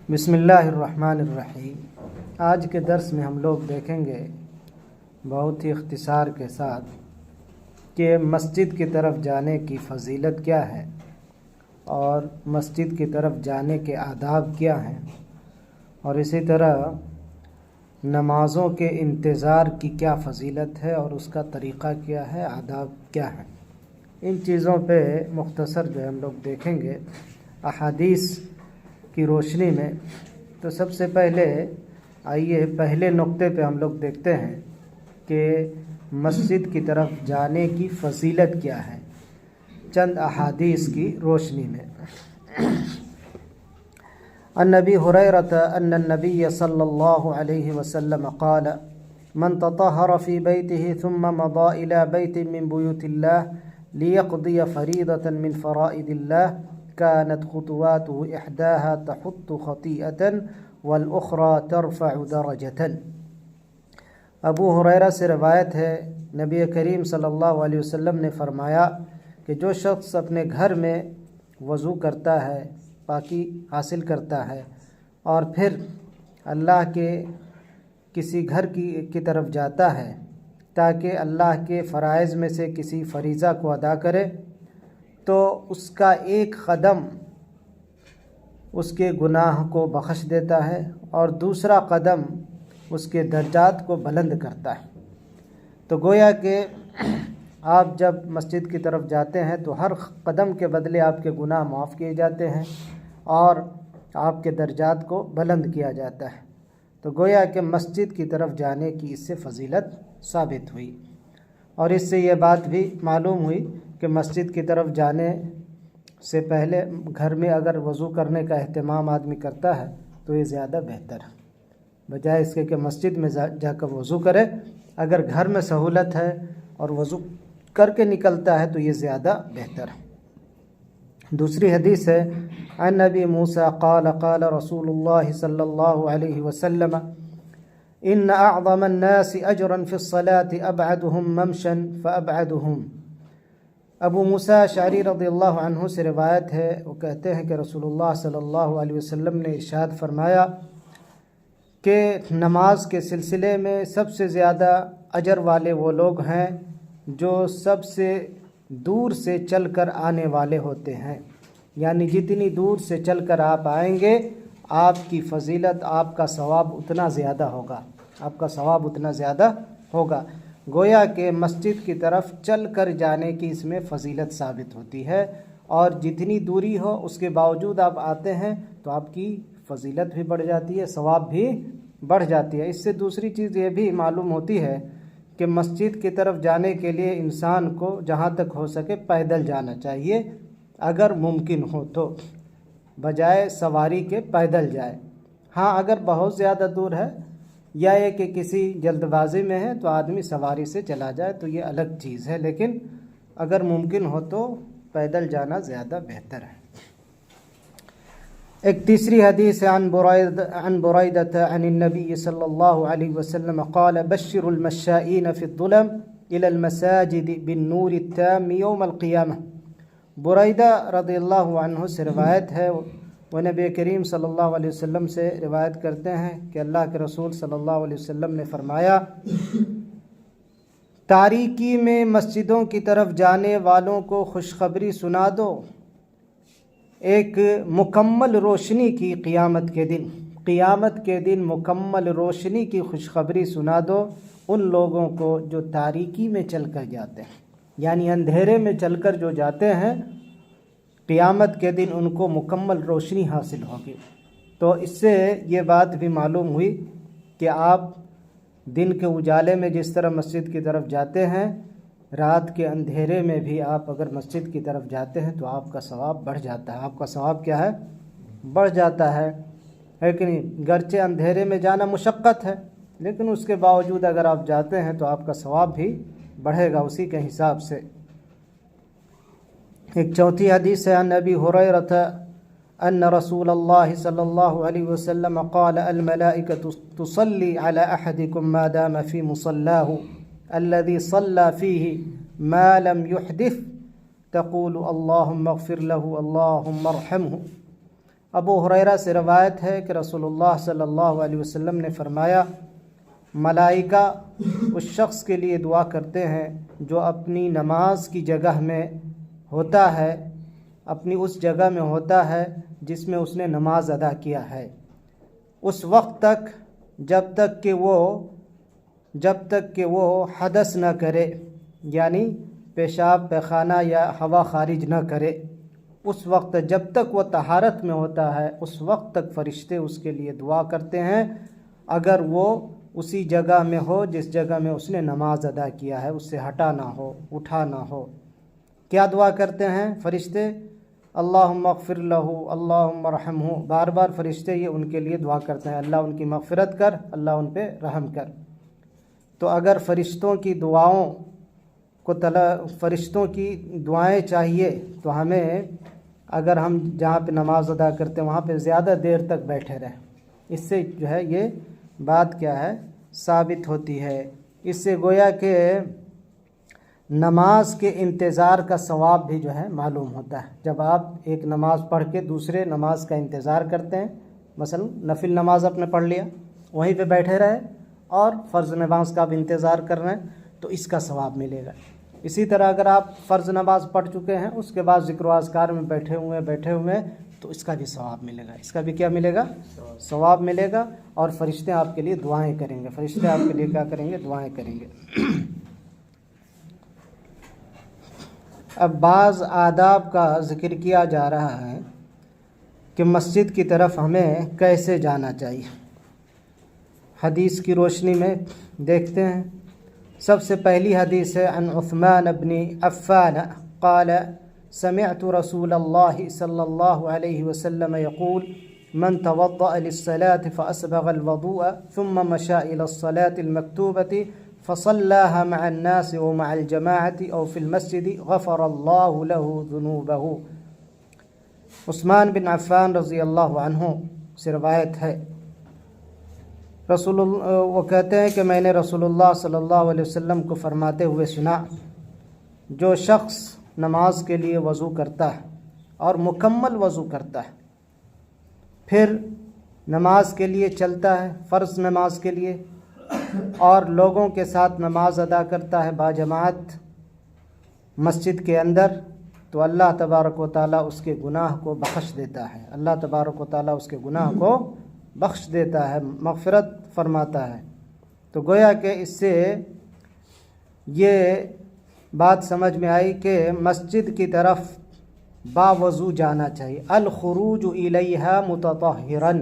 بسم اللہ الرحمن الرحیم۔ آج کے درس میں ہم لوگ دیکھیں گے بہت ہی اختصار کے ساتھ کہ مسجد کی طرف جانے کی فضیلت کیا ہے اور مسجد کی طرف جانے کے آداب کیا ہیں، اور اسی طرح نمازوں کے انتظار کی کیا فضیلت ہے اور اس کا طریقہ کیا ہے، آداب کیا ہیں۔ ان چیزوں پہ مختصر جو ہے ہم لوگ دیکھیں گے احادیث کی روشنی میں۔ تو سب سے پہلے آئیے پہلے نقطے پہ ہم لوگ دیکھتے ہیں کہ مسجد کی طرف جانے کی فضیلت کیا ہے چند احادیث کی روشنی میں۔ عن ابی ہریرہ ان النبی صلی اللہ علیہ وسلم قال من تطہر فی بیتہ ثم مضى الى بیت من بیوت اللہ لیقضی فریضة من فرائض اللہ كانت خطواته إحداها تحط خطيئة والأخرى ترفع درجة۔ ابو ہریرہ سے روایت ہے، نبی کریم صلی اللہ علیہ وسلم نے فرمایا کہ جو شخص اپنے گھر میں وضو کرتا ہے، پاکی حاصل کرتا ہے، اور پھر اللہ کے کسی گھر کی طرف جاتا ہے تاکہ اللہ کے فرائض میں سے کسی فریضہ کو ادا کرے، تو اس کا ایک قدم اس کے گناہ کو بخش دیتا ہے اور دوسرا قدم اس کے درجات کو بلند کرتا ہے۔ تو گویا کہ آپ جب مسجد کی طرف جاتے ہیں تو ہر قدم کے بدلے آپ کے گناہ معاف کیے جاتے ہیں اور آپ کے درجات کو بلند کیا جاتا ہے۔ تو گویا کہ مسجد کی طرف جانے کی اس سے فضیلت ثابت ہوئی، اور اس سے یہ بات بھی معلوم ہوئی کہ مسجد کی طرف جانے سے پہلے گھر میں اگر وضو کرنے کا اہتمام آدمی کرتا ہے تو یہ زیادہ بہتر ہے، بجائے اس کے کہ مسجد میں جا کر وضو کرے۔ اگر گھر میں سہولت ہے اور وضو کر کے نکلتا ہے تو یہ زیادہ بہتر ہے۔ دوسری حدیث ہے، عن ابی موسیٰ قال قال رسول اللہ صلی اللہ علیہ وسلم ان اعظم الناس اجرا فی الصلاة ابعدهم ممشا فابعدهم۔ ابو موسیٰ اشعری رضی اللہ عنہ سے روایت ہے، وہ کہتے ہیں کہ رسول اللہ صلی اللہ علیہ وسلم نے ارشاد فرمایا کہ نماز کے سلسلے میں سب سے زیادہ اجر والے وہ لوگ ہیں جو سب سے دور سے چل کر آنے والے ہوتے ہیں، یعنی جتنی دور سے چل کر آپ آئیں گے آپ کی فضیلت، آپ کا ثواب اتنا زیادہ ہوگا، آپ کا ثواب اتنا زیادہ ہوگا۔ گویا کہ مسجد کی طرف چل کر جانے کی اس میں فضیلت ثابت ہوتی ہے، اور جتنی دوری ہو اس کے باوجود آپ آتے ہیں تو آپ کی فضیلت بھی بڑھ جاتی ہے، ثواب بھی بڑھ جاتی ہے۔ اس سے دوسری چیز یہ بھی معلوم ہوتی ہے کہ مسجد کی طرف جانے کے لیے انسان کو جہاں تک ہو سکے پیدل جانا چاہیے، اگر ممکن ہو تو، بجائے سواری کے پیدل جائے۔ ہاں اگر بہت زیادہ دور ہے یا یہ کہ کسی جلد بازی میں ہے تو آدمی سواری سے چلا جائے تو یہ الگ چیز ہے، لیکن اگر ممکن ہو تو پیدل جانا زیادہ بہتر ہے۔ ایک تیسری حدیث ہے، عن بريدة عن النبي صلی اللہ علیہ وسلم قال بشر المشائین فی الظلم الى المساجد بالنور التام یوم القیامہ۔ بریدہ رضی اللہ عنہ سے روایت ہے، وہ نبی کریم صلی اللہ علیہ وسلم سے روایت کرتے ہیں کہ اللہ کے رسول صلی اللہ علیہ وسلم نے فرمایا، تاریکی میں مسجدوں کی طرف جانے والوں کو خوشخبری سنا دو ایک مکمل روشنی کی، قیامت کے دن مکمل روشنی کی خوشخبری سنا دو ان لوگوں کو جو تاریکی میں چل کر جاتے ہیں، یعنی اندھیرے میں چل کر جو جاتے ہیں، قیامت کے دن ان کو مکمل روشنی حاصل ہوگی۔ تو اس سے یہ بات بھی معلوم ہوئی کہ آپ دن کے اجالے میں جس طرح مسجد کی طرف جاتے ہیں، رات کے اندھیرے میں بھی آپ اگر مسجد کی طرف جاتے ہیں تو آپ کا ثواب بڑھ جاتا ہے۔ آپ کا ثواب کیا ہے؟ بڑھ جاتا ہے کہ نہیں؟ گرچہ اندھیرے میں جانا مشقت ہے، لیکن اس کے باوجود اگر آپ جاتے ہیں تو آپ کا ثواب بھی بڑھے گا اسی کے حساب سے۔ ایک چوتھی حدیث ہے، عن ابی ہریرہ ان رسول اللہ صلی اللہ علیہ وسلم قال الملائکۃ تصلی علی احدکم ما دام فی مصلاہ الذي صلى فيه ما لم يحدث تقول اللهم اغفر له اللهم ارحمه ابو ہریرہ سے روایت ہے کہ رسول اللہ صلی اللہ علیہ وسلم نے فرمایا ملائکہ اس شخص کے لیے دعا کرتے ہیں جو اپنی نماز کی جگہ میں ہوتا ہے، اپنی اس جگہ میں ہوتا ہے جس میں اس نے نماز ادا کیا ہے، اس وقت تک جب تک کہ وہ حدث نہ کرے، یعنی پیشاب پیخانہ یا ہوا خارج نہ کرے، اس وقت جب تک وہ طہارت میں ہوتا ہے اس وقت تک فرشتے اس کے لیے دعا کرتے ہیں، اگر وہ اسی جگہ میں ہو جس جگہ میں اس نے نماز ادا کیا ہے، اس سے ہٹا نہ ہو، اٹھا نہ ہو۔ کیا دعا کرتے ہیں فرشتے؟ اللہم اغفر لہ، اللہم ارحمہ، بار بار فرشتے یہ ان کے لیے دعا کرتے ہیں، اللہ ان کی مغفرت کر، اللہ ان پہ رحم کر۔ تو اگر فرشتوں کی دعائیں چاہیے تو ہمیں، اگر ہم جہاں پہ نماز ادا کرتے ہیں وہاں پہ زیادہ دیر تک بیٹھے رہیں، اس سے جو ہے یہ بات کیا ہے ثابت ہوتی ہے۔ اس سے گویا کہ نماز کے انتظار کا ثواب بھی جو ہے معلوم ہوتا ہے۔ جب آپ ایک نماز پڑھ کے دوسرے نماز کا انتظار کرتے ہیں، مثلا نفل نماز آپ نے پڑھ لیا، وہیں پہ بیٹھے رہے اور فرض نماز کا بھی انتظار کر رہے ہیں تو اس کا ثواب ملے گا۔ اسی طرح اگر آپ فرض نماز پڑھ چکے ہیں اس کے بعد ذکر و اذکار میں بیٹھے ہوئے تو اس کا بھی ثواب ملے گا، اس کا بھی کیا ملے گا؟ ثواب ملے گا، اور فرشتے آپ کے لیے دعائیں کریں گے، فرشتے آپ کے لیے کیا کریں گے؟ دعائیں کریں گے۔ اب بعض آداب کا ذکر کیا جا رہا ہے کہ مسجد کی طرف ہمیں کیسے جانا چاہیے، حدیث کی روشنی میں دیکھتے ہیں۔ سب سے پہلی حدیث ہے عن عثمان بن عفان قال سمعت رسول اللہ صلی اللہ علیہ وسلم يقول من توضأ للصلاة فأسبغ الوضوء ثم مشى إلى الصلاة المكتوبة فصلاها مع الناس ومع الجماعة أو في المسجد غفر الله له ذنوبه۔ عثمان بن عفان رضی اللہ عنہ سے روایت ہے، وہ کہتے ہیں کہ میں نے رسول اللہ صلی اللہ علیہ وسلم کو فرماتے ہوئے سنا، جو شخص نماز کے لیے وضو کرتا ہے اور مکمل وضو کرتا ہے، پھر نماز کے لیے چلتا ہے، فرض نماز کے لیے، اور لوگوں کے ساتھ نماز ادا کرتا ہے باجماعت مسجد کے اندر، تو اللہ تبارک و تعالیٰ اس کے گناہ کو بخش دیتا ہے، اللہ تبارک و تعالیٰ اس کے گناہ کو بخش دیتا ہے، مغفرت فرماتا ہے۔ تو گویا کہ اس سے یہ بات سمجھ میں آئی کہ مسجد کی طرف باوضو جانا چاہیے، الخروج الیہا متطہرا،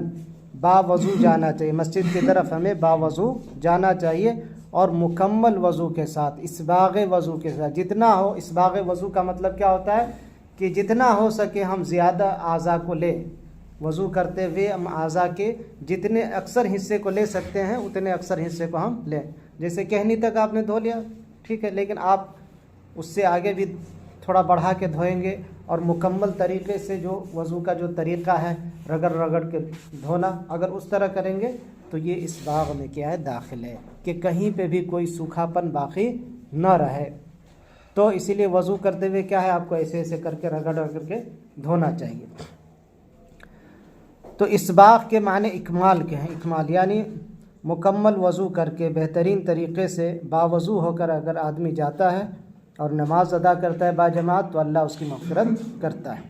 باوضو جانا چاہیے، مسجد کی طرف ہمیں باوضو جانا چاہیے، اور مکمل وضو کے ساتھ، اسباغ وضو کے ساتھ، جتنا ہو۔ اسباغ وضو کا مطلب کیا ہوتا ہے کہ جتنا ہو سکے ہم زیادہ اعضاء کو لیں، وضو کرتے ہوئے ہم اعضاء کے جتنے اکثر حصے کو لے سکتے ہیں اتنے اکثر حصے کو ہم لیں۔ جیسے کہنی تک آپ نے دھو لیا، ٹھیک ہے، لیکن آپ اس سے آگے بھی تھوڑا بڑھا کے دھوئیں گے، اور مکمل طریقے سے جو وضو کا جو طریقہ ہے رگڑ رگڑ کے دھونا، اگر اس طرح کریں گے تو یہ اس باغ میں کیا ہے داخل ہے کہ کہیں پہ بھی کوئی سوکھا پن باقی نہ رہے۔ تو اسی لیے وضو کرتے ہوئے کیا ہے آپ کو ایسے ایسے کر کے رگڑ رگڑ کے دھونا چاہیے۔ تو اسباغ کے معنی اکمال کے ہیں، اکمال یعنی مکمل وضو کر کے بہترین طریقے سے باوضو ہو کر اگر آدمی جاتا ہے اور نماز ادا کرتا ہے باجماعت تو اللہ اس کی مغفرت کرتا ہے۔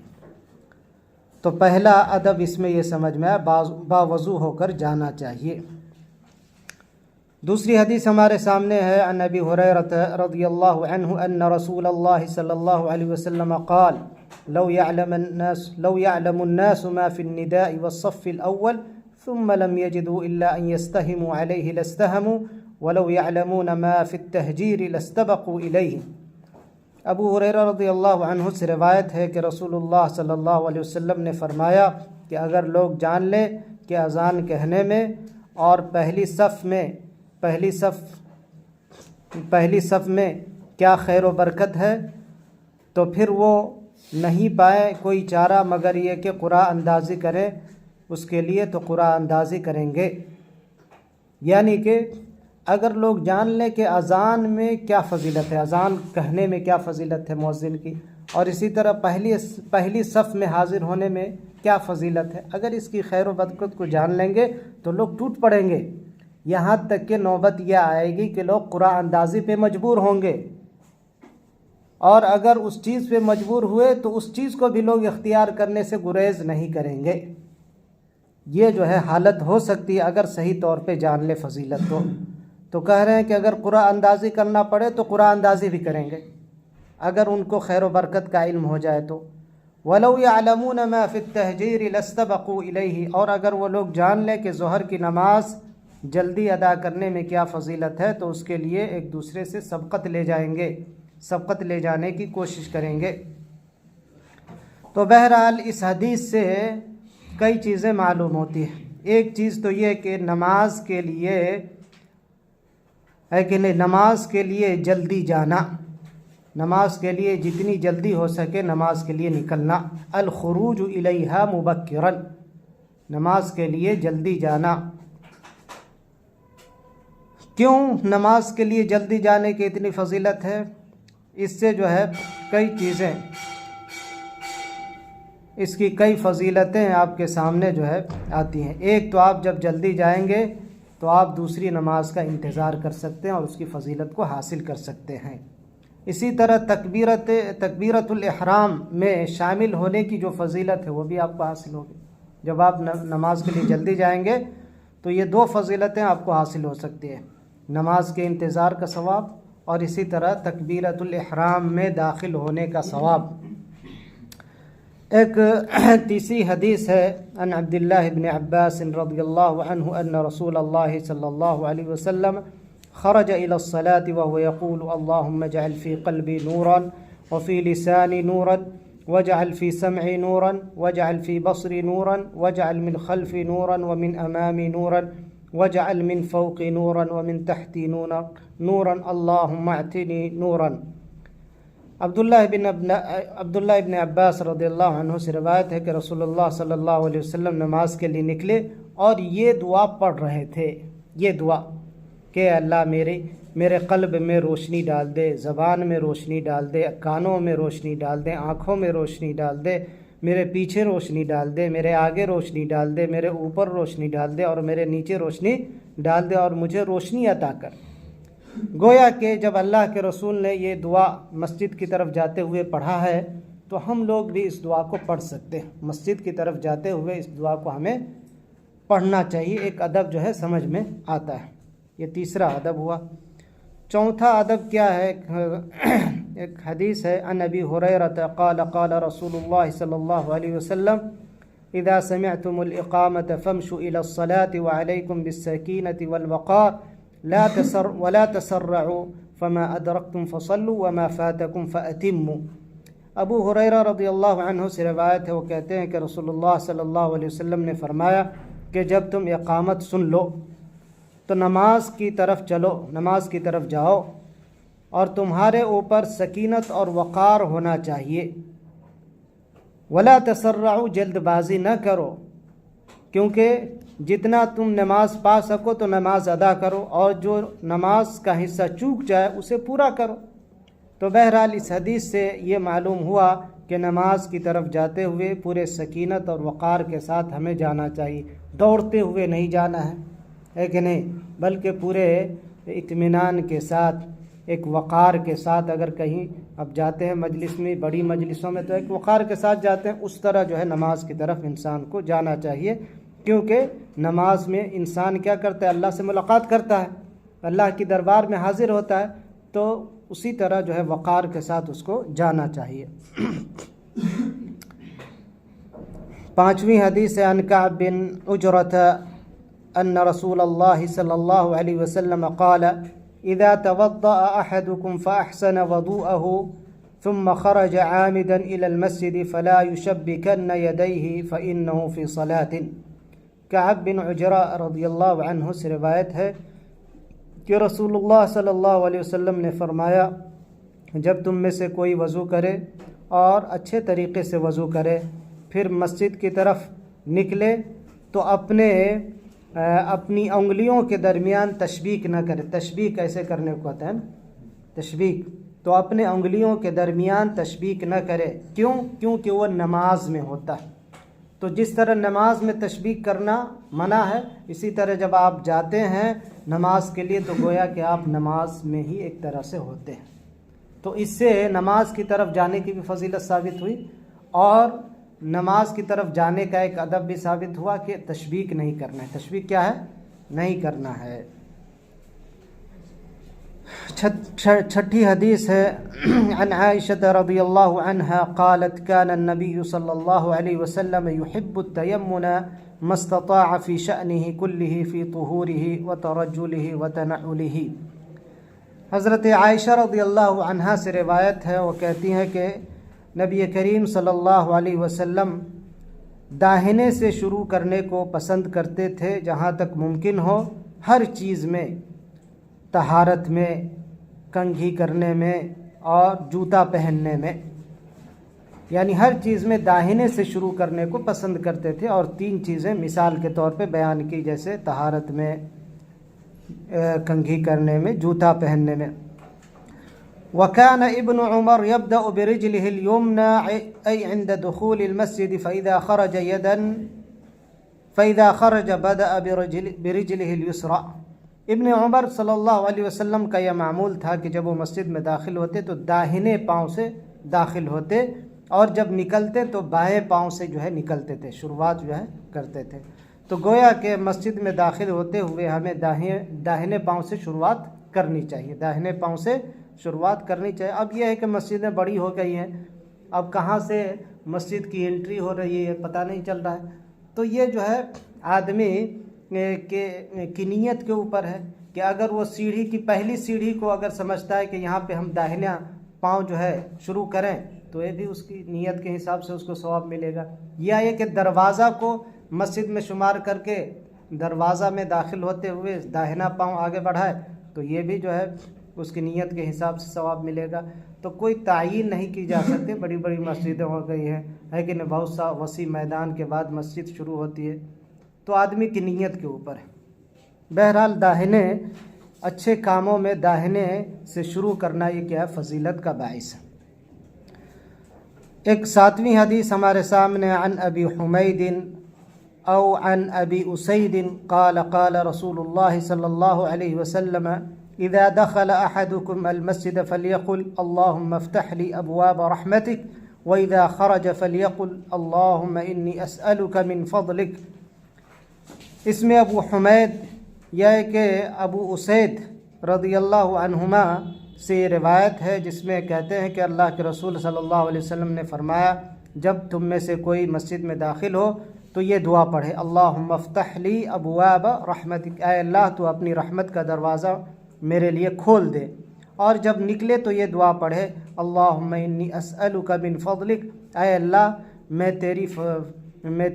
تو پہلا ادب اس میں یہ سمجھ میں آیا، باوضو ہو کر جانا چاہیے۔ دوسری حدیث ہمارے سامنے ہے عن ابی ہریرہ رضی اللہ عنہ ان رسول اللہ صلی اللہ علیہ وسلم قال لو يعلم الناس ما في النداء والصف الأول ثم لم يجدوا إلا أن يستهموا عليه لاستهموا ولو يعلمون ما في التهجير لاستبقوا إليه۔ ابو ہریرہ رضی اللہ عنہ سے روایت ہے کہ رسول اللہ صلی اللہ علیہ وسلم نے فرمایا کہ اگر لوگ جان لیں کہ اذان کہنے میں اور پہلی صف میں کیا خیر و برکت ہے تو پھر وہ نہیں پائے کوئی چارہ مگر یہ کہ قرآن اندازی کریں، اس کے لیے تو قرآن اندازی کریں گے۔ یعنی کہ اگر لوگ جان لیں کہ اذان میں کیا فضیلت ہے، اذان کہنے میں کیا فضیلت ہے مؤذن کی، اور اسی طرح پہلی صف میں حاضر ہونے میں کیا فضیلت ہے، اگر اس کی خیر و برکت کو جان لیں گے تو لوگ ٹوٹ پڑیں گے، یہاں تک کہ نوبت یہ آئے گی کہ لوگ قرآن اندازی پہ مجبور ہوں گے، اور اگر اس چیز پہ مجبور ہوئے تو اس چیز کو بھی لوگ اختیار کرنے سے گریز نہیں کریں گے۔ یہ جو ہے حالت ہو سکتی ہے اگر صحیح طور پہ جان لے فضیلت تو کہہ رہے ہیں کہ اگر قرآن اندازی کرنا پڑے تو قرآن اندازی بھی کریں گے اگر ان کو خیر و برکت کا علم ہو جائے تو۔ وَلَوْ يَعْلَمُونَ مَا فِي التَّهْجِيرِ لَاسْتَبَقُوا إِلَيْهِ، اور اگر وہ لوگ جان لیں کہ ظہر کی نماز جلدی ادا کرنے میں کیا فضیلت ہے تو اس کے لیے ایک دوسرے سے سبقت لے جائیں گے، سبقت لے جانے کی کوشش کریں گے۔ تو بہرحال اس حدیث سے کئی چیزیں معلوم ہوتی ہیں۔ ایک چیز تو یہ کہ نماز کے لیے ہے کہ نہیں، نماز کے لیے جلدی جانا، نماز کے لیے جتنی جلدی ہو سکے نماز کے لیے نکلنا، الخروج الیہا مبکرا، نماز کے لیے جلدی جانا۔ کیوں نماز کے لیے جلدی جانے کی اتنی فضیلت ہے؟ اس سے جو ہے کئی چیزیں، اس کی کئی فضیلتیں آپ کے سامنے جو ہے آتی ہیں۔ ایک تو آپ جب جلدی جائیں گے تو آپ دوسری نماز کا انتظار کر سکتے ہیں اور اس کی فضیلت کو حاصل کر سکتے ہیں۔ اسی طرح تکبیرت الاحرام میں شامل ہونے کی جو فضیلت ہے وہ بھی آپ کو حاصل ہوگی۔ جب آپ نماز کے لیے جلدی جائیں گے تو یہ دو فضیلتیں آپ کو حاصل ہو سکتی ہیں، نماز کے انتظار کا ثواب اور اسی طرح تکبیرت الاحرام میں داخل ہونے کا ثواب۔ ایک تیسری حدیث ہے عن عبداللہ بن عباس رضی اللہ عنہ ان رسول اللہ صلی اللہ علیہ وسلم خرج إلى الصلاة وهو يقول اللهم اجعل في قلبي نورا وفي لساني نورا واجعل في سمعي نورا واجعل في بصري نورا واجعل من خلفي نورا ومن أمامي نورا واجعل من فوقي نورا ومن تحتي نورا اللهم اعطني نورا۔ عبداللہ ابن عباس رضی اللہ عنہ سے روایت ہے کہ رسول اللہ صلی اللہ علیہ وسلم نماز کے لیے نکلے اور یہ دعا پڑھ رہے تھے، یہ دعا کہ اللہ میرے قلب میں روشنی ڈال دے، زبان میں روشنی ڈال دے، کانوں میں روشنی ڈال دے، آنکھوں میں روشنی ڈال دے، میرے پیچھے روشنی ڈال دے، میرے آگے روشنی ڈال دے، میرے اوپر روشنی ڈال دے اور میرے نیچے روشنی ڈال دے اور مجھے روشنی عطا کر۔ گویا کہ جب اللہ کے رسول نے یہ دعا مسجد کی طرف جاتے ہوئے پڑھا ہے تو ہم لوگ بھی اس دعا کو پڑھ سکتے ہیں، مسجد کی طرف جاتے ہوئے اس دعا کو ہمیں پڑھنا چاہیے، ایک ادب جو ہے سمجھ میں آتا ہے۔ یہ تیسرا ادب ہوا۔ چوتھا ادب کیا ہے؟ ایک حدیث ہے عن ابی ہریرہ قال قال رسول اللہ صلی اللہ علیہ وسلم اذا سمعتم الاقامة فامشوا الى الصلاة وعليكم بالسكينة والوقار ولا تسرعوا فما ادركتم فصلوا وما فاتكم فاتموا۔ ابو ہریرہ رضی اللہ عنہ سے روایت ہے، وہ کہتے ہیں کہ رسول اللہ صلی اللہ علیہ وسلم نے فرمایا کہ جب تم اقامت سن لو تو نماز کی طرف چلو، نماز کی طرف جاؤ، اور تمہارے اوپر سکینت اور وقار ہونا چاہیے۔ ولا تسرعوا، جلد بازی نہ کرو، کیونکہ جتنا تم نماز پا سکو تو نماز ادا کرو اور جو نماز کا حصہ چوک جائے اسے پورا کرو۔ تو بہرحال اس حدیث سے یہ معلوم ہوا کہ نماز کی طرف جاتے ہوئے پورے سکینت اور وقار کے ساتھ ہمیں جانا چاہیے، دوڑتے ہوئے نہیں جانا ہے کہ نہیں، بلکہ پورے اطمینان کے ساتھ، ایک وقار کے ساتھ۔ اگر کہیں اب جاتے ہیں مجلس میں، بڑی مجلسوں میں، تو ایک وقار کے ساتھ جاتے ہیں، اس طرح جو ہے نماز کی طرف انسان کو جانا چاہیے، کیونکہ نماز میں انسان کیا کرتا ہے؟ اللہ سے ملاقات کرتا ہے، اللہ کی دربار میں حاضر ہوتا ہے، تو اسی طرح جو ہے وقار کے ساتھ اس کو جانا چاہیے۔ پانچویں حدیث عن کعب بن عجرۃ ان رسول اللہ صلی اللہ علیہ وسلم قال اذا توضأ احدكم فاحسن وضوءه ثم خرج عامدا الى المسجد فلا يشبكن يديه فانه في صلاة۔ کعب بن عجرہ رضی اللہ عنہ سے روایت ہے کہ رسول اللہ صلی اللہ علیہ وسلم نے فرمایا جب تم میں سے کوئی وضو کرے اور اچھے طریقے سے وضو کرے، پھر مسجد کی طرف نکلے تو اپنی انگلیوں کے درمیان تشبیک نہ کرے۔ تشبیک ایسے کرنے کو کہتے ہیں، تشبیک، تو اپنے انگلیوں کے درمیان تشبیک نہ کرے۔ کیوں؟ کیونکہ وہ نماز میں ہوتا ہے، تو جس طرح نماز میں تشبیہ کرنا منع ہے، اسی طرح جب آپ جاتے ہیں نماز کے لیے تو گویا کہ آپ نماز میں ہی ایک طرح سے ہوتے ہیں۔ تو اس سے نماز کی طرف جانے کی بھی فضیلت ثابت ہوئی، اور نماز کی طرف جانے کا ایک ادب بھی ثابت ہوا کہ تشبیہ نہیں کرنا ہے۔ تشبیہ کیا ہے؟ نہیں کرنا ہے۔ چھٹی حدیث ہے عن عائشة رضی اللہ عنہا قالت كان النبي صلی اللہ علیہ وسلم يحب التيمن ما استطاع في شأنه كله في طهوره وترجله وتنعله۔ حضرت عائشہ رضی اللہ عنہا سے روایت ہے، وہ کہتی ہیں کہ نبی کریم صلی اللہ علیہ وسلم داہنے سے شروع کرنے کو پسند کرتے تھے جہاں تک ممکن ہو، ہر چیز میں، طہارت میں، کنگھی کرنے میں اور جوتا پہننے میں، یعنی ہر چیز میں داہنے سے شروع کرنے کو پسند کرتے تھے۔ اور 3 چیزیں مثال کے طور پہ بیان کی، جیسے طہارت میں، کنگھی کرنے میں، جوتا پہننے میں۔ وكان ابن عمر يبدأ برجله اليمنى أي عند دخول المسجد فإذا خرج بدأ برجله اليسرى۔ ابن عمر صلی اللہ علیہ وسلم کا یہ معمول تھا کہ جب وہ مسجد میں داخل ہوتے تو داہنے پاؤں سے داخل ہوتے، اور جب نکلتے تو بائیں پاؤں سے نکلتے تھے، شروعات کرتے تھے۔ تو گویا کہ مسجد میں داخل ہوتے ہوئے ہمیں داہنے پاؤں سے شروعات کرنی چاہیے، داہنے پاؤں سے شروعات کرنی چاہیے۔ اب یہ ہے کہ مسجدیں بڑی ہو گئی ہیں، اب کہاں سے مسجد کی انٹری ہو رہی ہے پتہ نہیں چل رہا ہے، تو یہ آدمی کی نیت کے اوپر ہے کہ اگر وہ سیڑھی کی پہلی سیڑھی کو اگر سمجھتا ہے کہ یہاں پہ ہم داہنا پاؤں شروع کریں تو یہ بھی اس کی نیت کے حساب سے اس کو ثواب ملے گا، یا یہ کہ دروازہ کو مسجد میں شمار کر کے دروازہ میں داخل ہوتے ہوئے داہنا پاؤں آگے بڑھائے تو یہ بھی اس کی نیت کے حساب سے ثواب ملے گا۔ تو کوئی تعین نہیں کی جا سکتی، بڑی بڑی مسجدیں ہو گئی ہیں کہ بہت سا وسیع میدان کے بعد مسجد شروع ہوتی ہے، تو آدمی کی نیت کے اوپر ہے۔ بہرحال داہنے اچھے کاموں میں داہنے سے شروع کرنا یہ کیا ہے؟ فضیلت کا باعث ہے۔ ایک 7ویں حدیث ہمارے سامنے عن ابی حمید او عن ابی اسید قال قال رسول اللہ صلی اللہ علیہ وسلم اذا دخل احدكم المسجد فليقل اللهم افتح لي ابواب رحمتك واذا خرج فليقل اللهم اني اسألك من فضلك۔ اس میں ابو حمید یہ کہ ابو اسید رضی اللہ عنہما سے یہ روایت ہے جس میں کہتے ہیں کہ اللہ کے رسول صلی اللہ علیہ وسلم نے فرمایا جب تم میں سے کوئی مسجد میں داخل ہو تو یہ دعا پڑھے اللہم افتح لی ابواب رحمتک، اے اللہ تو اپنی رحمت کا دروازہ میرے لیے کھول دے، اور جب نکلے تو یہ دعا پڑھے اللہم انی اسألک من فضلک، اے اللہ میں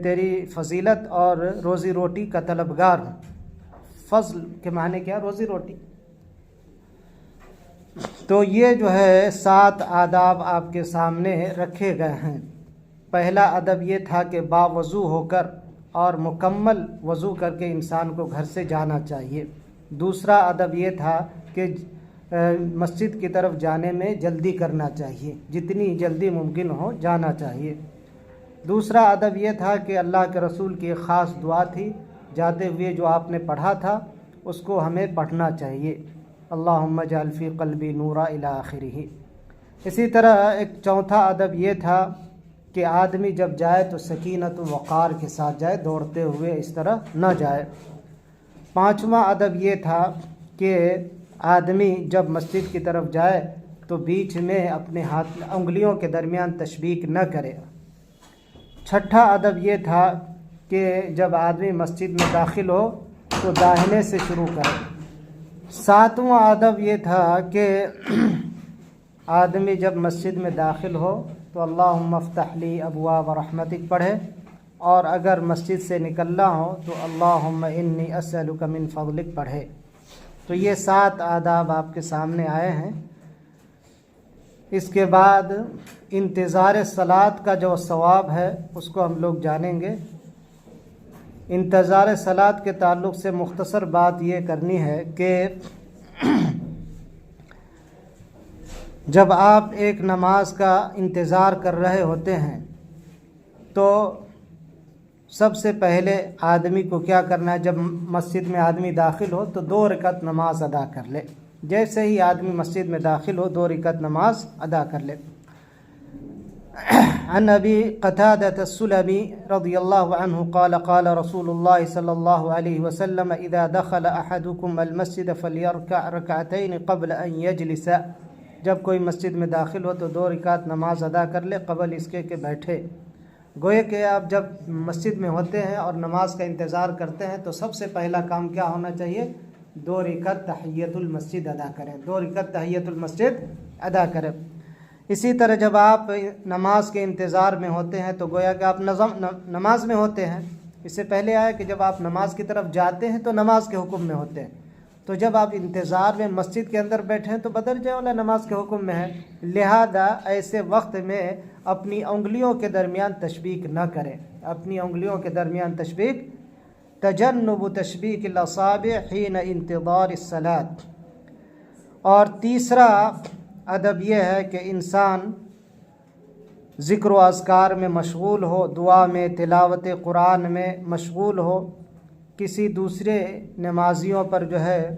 تیری فضیلت اور روزی روٹی کا طلبگار ہوں۔ فضل کے معنی کیا؟ روزی روٹی۔ تو یہ 7 آداب آپ کے سامنے رکھے گئے ہیں۔ پہلا ادب یہ تھا کہ باوضو ہو کر اور مکمل وضو کر کے انسان کو گھر سے جانا چاہیے۔ دوسرا ادب یہ تھا کہ مسجد کی طرف جانے میں جلدی کرنا چاہیے، جتنی جلدی ممکن ہو جانا چاہیے۔ دوسرا ادب یہ تھا کہ اللہ کے رسول کی ایک خاص دعا تھی، جاتے ہوئے جو آپ نے پڑھا تھا اس کو ہمیں پڑھنا چاہیے، اللہم اجعل فی قلبی نورا الی آخرہ۔ اسی طرح ایک چوتھا ادب یہ تھا کہ آدمی جب جائے تو سکینت و وقار کے ساتھ جائے، دوڑتے ہوئے اس طرح نہ جائے۔ پانچواں ادب یہ تھا کہ آدمی جب مسجد کی طرف جائے تو بیچ میں اپنے انگلیوں کے درمیان تشبیک نہ کرے۔ چھٹا ادب یہ تھا کہ جب آدمی مسجد میں داخل ہو تو داہنے سے شروع کرے۔ ساتواں ادب یہ تھا کہ آدمی جب مسجد میں داخل ہو تو اللہم افتح لی ابواب رحمتک پڑھے، اور اگر مسجد سے نکلنا ہو تو اللہم انی اسألک من فضلک پڑھے۔ تو یہ 7 آداب آپ کے سامنے آئے ہیں۔ اس کے بعد انتظار صلاۃ کا جو ثواب ہے اس کو ہم لوگ جانیں گے۔ انتظار صلاۃ کے تعلق سے مختصر بات یہ کرنی ہے کہ جب آپ ایک نماز کا انتظار کر رہے ہوتے ہیں تو سب سے پہلے آدمی کو کیا کرنا ہے؟ جب مسجد میں آدمی داخل ہو تو 2 رکعت نماز ادا کر لے. جیسے ہی آدمی مسجد میں داخل ہو 2 رکعت نماز ادا کر لے. عن ابی قتادة السلمی رضی اللہ عنہ قال قال رسول اللہ صلی اللہ علیہ وسلم اذا دخل احدکم المسجد فلیرکع رکعتین قبل ان یجلس. جب کوئی مسجد میں داخل ہو تو 2 رکعت نماز ادا کر لے قبل اس کے کہ بیٹھے. گوئے کہ آپ جب مسجد میں ہوتے ہیں اور نماز کا انتظار کرتے ہیں تو سب سے پہلا کام کیا ہونا چاہیے؟ 2 رکعت تحیۃ المسجد ادا کریں. 2 رکعت تحیۃ المسجد ادا کریں. اسی طرح جب آپ نماز کے انتظار میں ہوتے ہیں تو گویا کہ آپ نماز میں ہوتے ہیں. اس سے پہلے آیا کہ جب آپ نماز کی طرف جاتے ہیں تو نماز کے حکم میں ہوتے ہیں. تو جب آپ انتظار میں مسجد کے اندر بیٹھے ہیں تو بدرجہ والا نماز کے حکم میں ہے. لہذا ایسے وقت میں اپنی انگلیوں کے درمیان تشبیک نہ کریں. اپنی انگلیوں کے درمیان تشبیک، تجنب تشبیک الاصابع حین انتظار الصلاۃ. اور تیسرا ادب یہ ہے کہ انسان ذکر و اذکار میں مشغول ہو، دعا میں، تلاوت قرآن میں مشغول ہو، کسی دوسرے نمازیوں پر جو ہے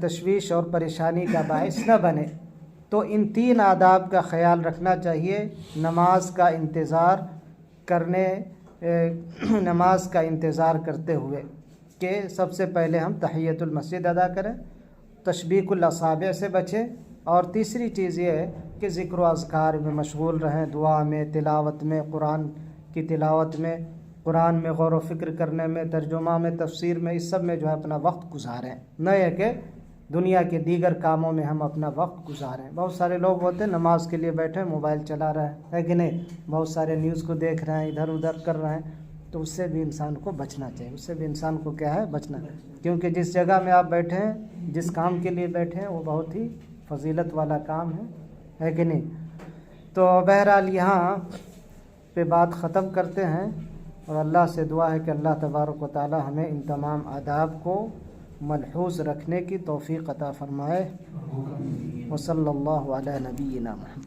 تشویش اور پریشانی کا باعث نہ بنے. تو ان 3 آداب کا خیال رکھنا چاہیے نماز کا انتظار کرتے ہوئے کہ سب سے پہلے ہم تحیۃ المسجد ادا کریں، تشبیک الاصابع سے بچیں، اور تیسری چیز یہ ہے کہ ذکر و اذکار میں مشغول رہیں، دعا میں، تلاوت میں، قرآن کی تلاوت میں، قرآن میں غور و فکر کرنے میں، ترجمہ میں، تفسیر میں، اس سب میں جو ہے اپنا وقت گزاریں. نہ یہ کہ دنیا کے دیگر کاموں میں ہم اپنا وقت گزاریں. بہت سارے لوگ ہوتے ہیں نماز کے لیے بیٹھے موبائل چلا رہے ہیں، ہے کہ نہیں؟ بہت سارے نیوز کو دیکھ رہے ہیں، ادھر ادھر کر رہے ہیں. تو اس سے بھی انسان کو بچنا چاہیے. اس سے بھی انسان کو کیا ہے؟ بچنا. کیونکہ جس جگہ میں آپ بیٹھے ہیں، جس کام کے لیے بیٹھے ہیں، وہ بہت ہی فضیلت والا کام ہے کہ نہیں؟ تو بہرحال یہاں پہ بات ختم کرتے ہیں، اور اللہ سے دعا ہے کہ اللہ تبارک و تعالی ہمیں ان تمام آداب کو ملحوظ رکھنے کی توفیق عطا فرمائے. وصلی اللہ علی نبینا محمد.